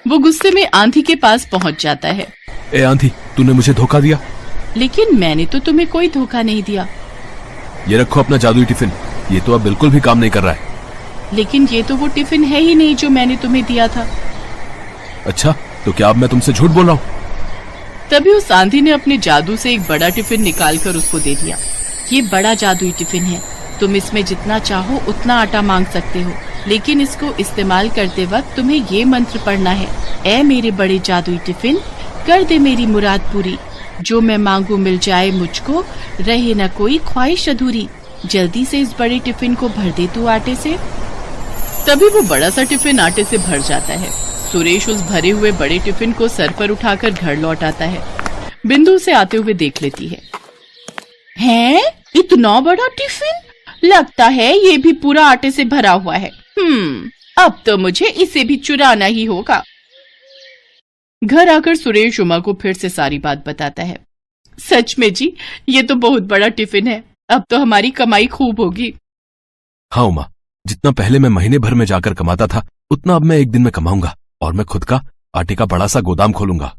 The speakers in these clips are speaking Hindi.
वो गुस्से में आंधी के पास पहुंच जाता है। ए आंधी, तूने मुझे धोखा दिया। लेकिन मैंने तो तुम्हें कोई धोखा नहीं दिया। ये रखो अपना जादुई टिफिन, ये तो अब बिल्कुल भी काम नहीं कर रहा है। लेकिन ये तो वो टिफिन है ही नहीं जो मैंने तुम्हें दिया था। अच्छा, तो क्या अब मैं तुमसे झूठ बोल रहा हूँ? तभी उस आंधी ने अपने जादू से एक बड़ा टिफिन निकालकर उसको दे दिया। ये बड़ा जादुई टिफिन है, तुम इसमें जितना चाहो उतना आटा मांग सकते हो, लेकिन इसको इस्तेमाल करते वक्त तुम्हें ये मंत्र पढ़ना है। ऐ मेरे बड़े जादुई टिफिन, कर दे मेरी मुराद पूरी, जो मैं मांगू मिल जाए मुझको, रहे न कोई ख्वाहिश अधूरी, जल्दी से इस बड़े टिफिन को भर दे तू आटे से। तभी वो बड़ा सा टिफिन आटे से भर जाता है। सुरेश उस भरे हुए बड़े टिफिन को सर पर उठाकर घर लौट आता है। बिंदु उसे आते हुए देख लेती है। हैं? इतना बड़ा टिफिन? लगता है ये भी पूरा आटे से भरा हुआ है। अब तो मुझे इसे भी चुराना ही होगा। घर आकर सुरेश उमा को फिर से सारी बात बताता है। सच में जी, ये तो बहुत बड़ा टिफिन है, अब तो हमारी कमाई खूब होगी। हाँ उमा, जितना पहले मैं महीने भर में जाकर कमाता था, उतना अब मैं एक दिन में कमाऊंगा और मैं खुद का आटे का बड़ा सा गोदाम खोलूंगा।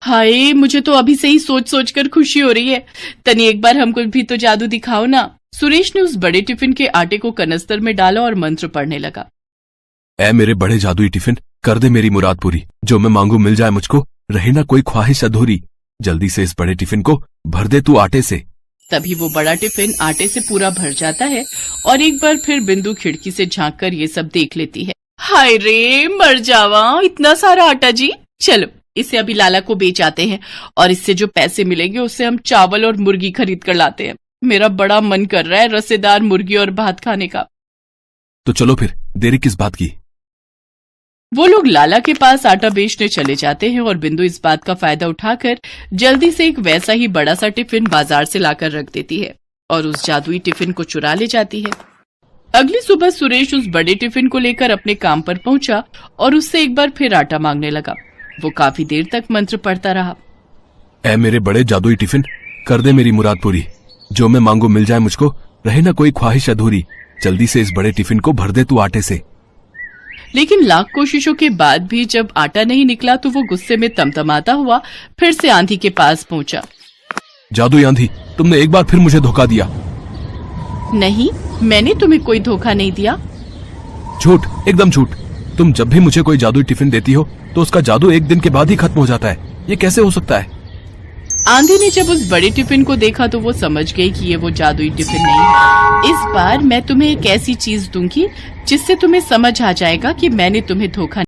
हाय, मुझे तो अभी से ही सोच सोच कर खुशी हो रही है। तनी एक बार हमको भी तो जादू दिखाओ ना। सुरेश ने उस बड़े टिफिन के आटे को कनस्तर में डाला और मंत्र पढ़ने लगा। ऐ मेरे बड़े जादुई टिफिन, कर दे मेरी मुराद पूरी, जो मैं मांगू मिल जाए मुझको, रहे ना कोई ख्वाहिश अधूरी, जल्दी से इस बड़े टिफिन को भर दे तू आटे से। तभी वो बड़ा टिफिन आटे से पूरा भर जाता है और एक बार फिर बिंदु खिड़की से झांककर ये सब देख लेती है। हाय रे, मर जावा, इतना सारा आटा जी। चलो इसे अभी लाला को बेच आते हैं और इससे जो पैसे मिलेंगे उससे हम चावल और मुर्गी खरीद कर लाते हैं। मेरा बड़ा मन कर रहा है रसेदार मुर्गी और भात खाने का। तो चलो फिर, देरी किस बात की। वो लोग लाला के पास आटा बेचने चले जाते हैं और बिंदु इस बात का फायदा उठाकर जल्दी से एक वैसा ही बड़ा सा टिफिन बाजार से लाकर रख देती है और उस जादुई टिफिन को चुरा ले जाती है। अगली सुबह सुरेश उस बड़े टिफिन को लेकर अपने काम पर पहुंचा और उससे एक बार फिर आटा मांगने लगा। वो काफी देर तक मंत्र पढ़ता रहा। ऐ मेरे बड़े जादुई टिफिन, कर दे मेरी मुराद पूरी, जो मैं मांगू मिल जाए मुझको, रहे ना कोई ख्वाहिश अधूरी, जल्दी से इस बड़े टिफिन को भर दे तू आटे से। लेकिन लाख कोशिशों के बाद भी जब आटा नहीं निकला तो वो गुस्से में तमतमाता हुआ फिर से आंधी के पास पहुंचा। जादुई आंधी, तुमने एक बार फिर मुझे धोखा दिया। नहीं, मैंने तुम्हें कोई धोखा नहीं दिया। झूठ, एकदम झूठ। तुम जब भी मुझे कोई जादुई टिफिन देती हो तो उसका जादू एक दिन के बाद ही खत्म हो जाता है। ये कैसे हो सकता है? आंधी ने जब उस बड़े टिफिन को देखा तो वो समझ गई कि ये वो जादुई टिफिन नहीं है। इस बार मैं तुम्हें एक ऐसी चीज दूंगी जिससे तुम्हें समझ आ जाएगा कि मैंने तुम्हें धोखा